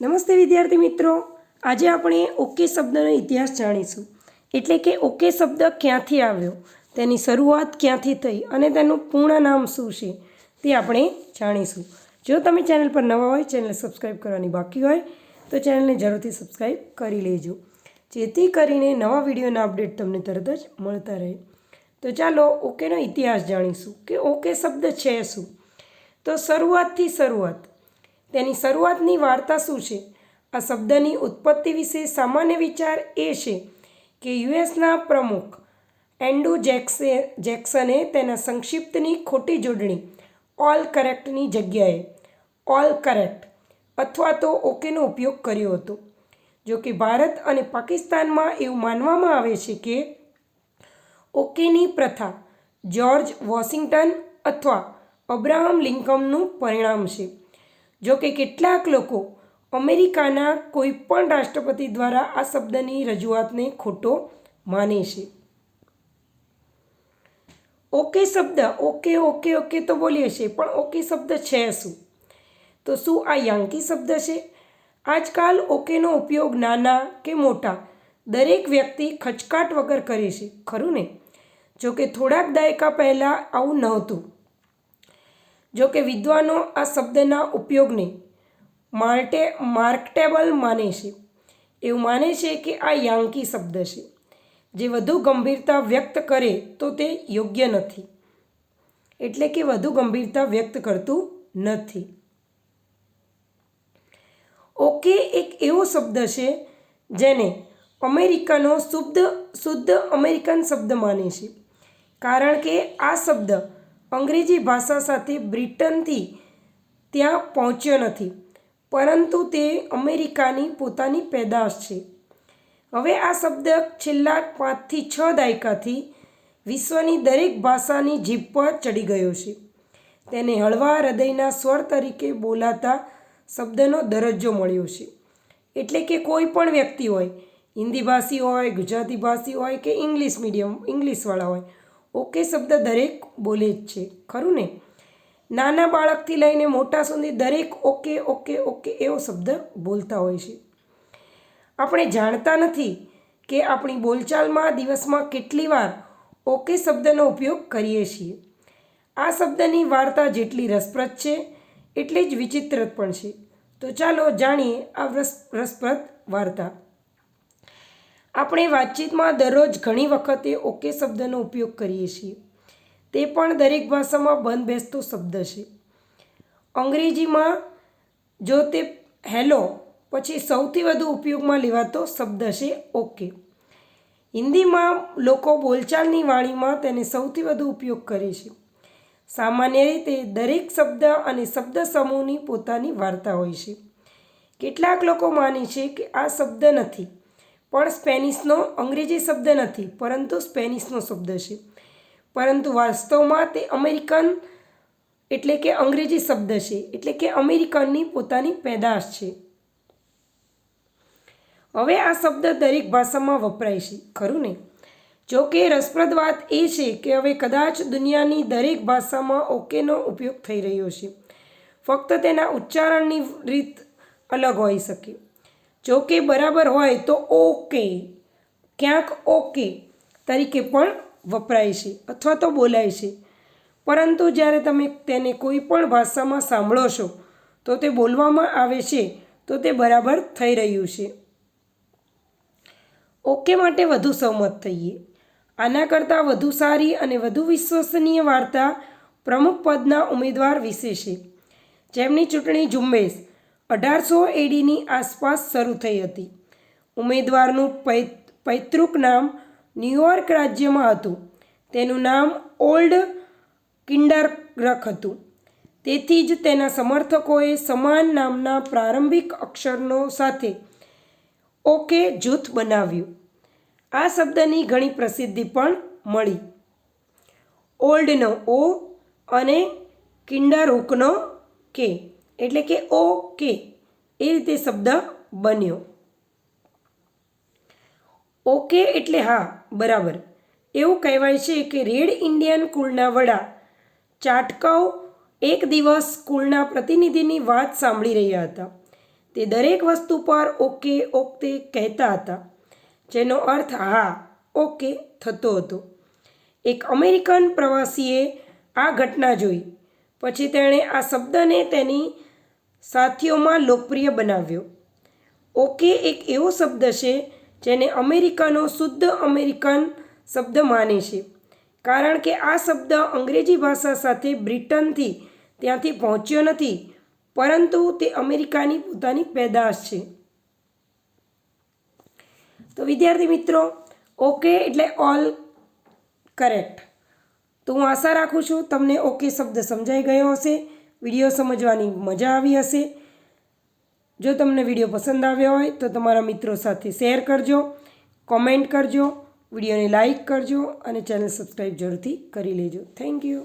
નમસ્તે વિદ્યાર્થી મિત્રો, આજે આપણે ઓકે શબ્દનો ઇતિહાસ જાણીશું. એટલે કે ઓકે શબ્દ ક્યાંથી આવ્યો, તેની શરૂઆત ક્યાંથી થઈ અને તેનું પૂર્ણ નામ શું છે તે આપણે જાણીશું. જો તમે ચેનલ પર નવા હોય, ચેનલ સબસ્ક્રાઈબ કરવાની બાકી હોય તો ચેનલને જરૂરથી સબસ્ક્રાઈબ કરી લેજો, જેથી કરીને નવા વિડીયોના અપડેટ તમને તરત જ મળતા રહે. તો ચાલો ઓકેનો ઇતિહાસ જાણીશું કે ઓકે શબ્દ છે શું. તો શરૂઆત, તેની શરૂઆતની વાર્તા શું છે? આ શબ્દની ઉત્પત્તિ વિશે સામાન્ય વિચાર એ છે કે યુએસના પ્રમુખ એન્ડ્રુ જેક્સને તેના સંક્ષિપ્તની ખોટી જોડણી ઓલ કરેક્ટની જગ્યાએ ઓલ કરેક્ટ અથવા તો ઓકેનો ઉપયોગ કર્યો હતો. જો કે ભારત અને પાકિસ્તાનમાં એવું માનવામાં આવે છે કે ઓકેની પ્રથા જ્યોર્જ વોશિંગ્ટન અથવા અબ્રાહમ લિંકનનું પરિણામ છે. જો કે કેટલાક લોકો અમેરિકાના કોઈપણ રાષ્ટ્રપતિ દ્વારા આ શબ્દની રજૂઆતને ખોટો માને છે. ઓકે શબ્દ ઓકે ઓકે ઓકે તો બોલીએ છીએ, પણ ઓકે શબ્દ છે શું? તો શું આ યાંકી શબ્દ છે? આજકાલ ઓકેનો ઉપયોગ નાના કે મોટા દરેક વ્યક્તિ ખચકાટ વગર કરે છે, ખરું ને? જો કે થોડાક દાયકા પહેલાં આવું નહોતું. જો કે વિદ્વાનો આ શબ્દના ઉપયોગને માર્કેટેબલ માને છે. એવું માને છે કે આ યાંકી શબ્દ છે, જે વધુ ગંભીરતા વ્યક્ત કરે તો તે યોગ્ય નથી. એટલે કે વધુ ગંભીરતા વ્યક્ત કરતું નથી. ઓકે એક એવો શબ્દ છે જેને અમેરિકનો શુદ્ધ અમેરિકન શબ્દ માને છે, કારણ કે આ શબ્દ અંગ્રેજી ભાષા સાથે બ્રિટનથી ત્યાં પહોંચ્યો નથી, પરંતુ તે અમેરિકાની પોતાની પેદાશ છે. હવે આ શબ્દ છેલ્લા 5 થી 6 દાયકાથી વિશ્વની દરેક ભાષાની જીભ પર ચડી ગયો છે. તેને હળવા હૃદયના સ્વર તરીકે બોલાતા શબ્દનો દરજ્જો મળ્યો છે. એટલે કે કોઈ પણ વ્યક્તિ હોય, હિન્દી ભાષી હોય, ગુજરાતી ભાષી હોય કે ઇંગ્લિશવાળા હોય, ઓકે શબ્દ દરેક બોલે જ છે, ખરું ને? નાના બાળકથી લઈને મોટા સુધી દરેક ઓકે ઓકે ઓકે એવો શબ્દ બોલતા હોય છે. આપણે જાણતા નથી કે આપણી બોલચાલમાં દિવસમાં કેટલી વાર ઓકે શબ્દનો ઉપયોગ કરીએ છીએ. આ શબ્દની વાર્તા જેટલી રસપ્રદ છે એટલી જ વિચિત્ર પણ છે. તો ચાલો જાણીએ આ રસપ્રદ વાર્તા. આપણે વાતચીતમાં દરરોજ ઘણી વખતે ઓકે શબ્દનો ઉપયોગ કરીએ છીએ. તે પણ દરેક ભાષામાં બંધ બેસતો શબ્દ છે. અંગ્રેજીમાં જો તે હેલો પછી સૌથી વધુ ઉપયોગમાં લેવાતો શબ્દ છે ઓકે. હિન્દીમાં લોકો બોલચાલની વાણીમાં તેને સૌથી વધુ ઉપયોગ કરે છે. સામાન્ય રીતે દરેક શબ્દ અને શબ્દ સમૂહની પોતાની વાર્તા હોય છે. કેટલાક લોકો માને છે કે આ શબ્દ નથી, પણ સ્પેનિશનો અંગ્રેજી શબ્દ નથી, પરંતુ સ્પેનિશનો શબ્દ છે. પરંતુ વાસ્તવમાં તે અમેરિકન એટલે કે અંગ્રેજી શબ્દ છે, એટલે કે અમેરિકનની પોતાની પેદાશ છે. હવે આ શબ્દ દરેક ભાષામાં વપરાય છે, ખરું ને? જો કે રસપ્રદ વાત એ છે કે હવે કદાચ દુનિયાની દરેક ભાષામાં ઓકેનો ઉપયોગ થઈ રહ્યો છે. ફક્ત તેના ઉચ્ચારણની રીત અલગ હોઈ શકે. જો કે બરાબર હોય તો ઓકે ક્યાંક ઓકે તરીકે પણ વપરાય છે અથવા તો બોલાય છે. પરંતુ જ્યારે તમે તેને કોઈ પણ ભાષામાં સાંભળો છો તો તે બોલવામાં આવે છે તો તે બરાબર થઈ રહ્યું છે. ઓકે માટે વધુ સહમત થઈએ. આના કરતાં વધુ સારી અને વધુ વિશ્વસનીય વાર્તા પ્રમુખ પદના ઉમેદવાર વિશે છે, જેમની ચૂંટણી ઝુંબેશ 1800 ADની આસપાસ શરૂ થઈ હતી. ઉમેદવારનું પૈતૃક નામ ન્યૂયોર્ક રાજ્યમાં હતું. તેનું નામ ઓલ્ડ કિન્ડરરક હતું. તેથી જ તેના સમર્થકોએ સમાન નામના પ્રારંભિક અક્ષરનો સાથે ઓકે જૂથ બનાવ્યું. આ શબ્દની ઘણી પ્રસિદ્ધિ પણ મળી. ઓલ્ડનો ઓ અને કિન્ડરહુકનો કે, એટલે કે ઓકે, એ રીતે શબ્દ બન્યો. ઓકે એટલે હા, બરાબર. એવું કહેવાય છે કે રેડ ઇન્ડિયન કુળના વડા ચાટકવ એક દિવસ કુળના પ્રતિનિધિની વાત સાંભળી રહ્યા હતા. તે દરેક વસ્તુ પર ઓકે ઓકે કહેતા હતા, જેનો અર્થ હા ઓકે થતો હતો. એક અમેરિકન પ્રવાસીએ આ ઘટના જોઈ પછી તેણે આ શબ્દને તેની સાથીઓમાં લોકપ્રિય બનાવ્યો. ઓકે એક એવો શબ્દ છે જેને અમેરિકનો શુદ્ધ અમેરિકન શબ્દ માને છે, કારણ કે આ શબ્દ અંગ્રેજી ભાષા સાથે બ્રિટનથી ત્યાંથી પહોંચ્યો નથી, પરંતુ તે અમેરિકાની પોતાની પેદાશ છે. તો વિદ્યાર્થી મિત્રો, ઓકે એટલે ઓલ કરેક્ટ. તો હું આશા રાખું છું તમને ઓકે શબ્દ સમજાઈ ગયો હશે, વિડીયો સમજવાની મજા આવી હશે. જો તમને વિડીયો પસંદ આવ્યો હોય તો તમારા મિત્રો સાથે શેર કરજો, કોમેન્ટ કરજો, વિડીયોને લાઈક કરજો અને ચેનલ સબસ્ક્રાઈબ જરૂરથી કરી લેજો. Thank you.